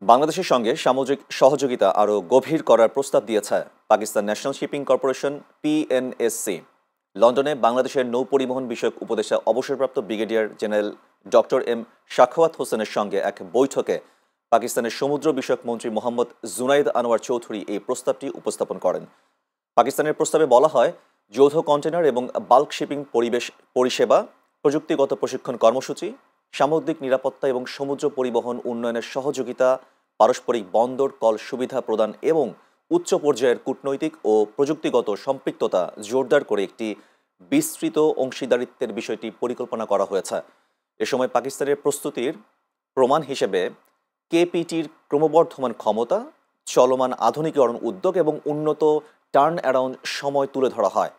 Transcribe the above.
বাংলাদেশের সঙ্গে সামুদ্রিক সহযোগিতা আরও গভীর করার প্রস্তাব দিয়েছে Pakistan National Shipping Corporation PNSC. লন্ডনে বাংলাদেশের নৌ পরিবহন বিষয়ক উপদেষ্টা অবসরপ্রাপ্ত brigadier general doctor M Sakhawat হোসেনের সঙ্গে এক বৈঠকে পাকিস্তানের সমুদ্র বিষয়ক মন্ত্রী মোহাম্মদ জুনাইদ আনোয়ার চৌধুরী এই প্রস্তাবটি উপস্থাপন করেন। পাকিস্তানের প্রস্তাবে বলা হয়, যৌথ কন্টেনার এবং বাল্ক শিপিং পরিষেবা, প্রযুক্তিগত প্রশিক্ষণ কর্মসূচি, সামুদ্রিক নিরাপত্তা এবং সমুদ্র পরিবহন উন্নয়নের সহযোগিতা, পারস্পরিক বন্দর কল সুবিধা প্রদান এবং উচ্চ পর্যায়ের কূটনৈতিক ও প্রযুক্তিগত সম্পৃক্ততা জোরদার করে একটি বিস্তৃত অংশীদারিত্বের বিষয়টি পরিকল্পনা করা হয়েছে। এ সময় পাকিস্তানের প্রস্তুতির প্রমাণ হিসেবে কেপিটির ক্রমবর্ধমান ক্ষমতা, চলমান আধুনিকীকরণ উদ্যোগ এবং উন্নত টার্ন অ্যারাউন্ড সময় তুলে ধরা হয়।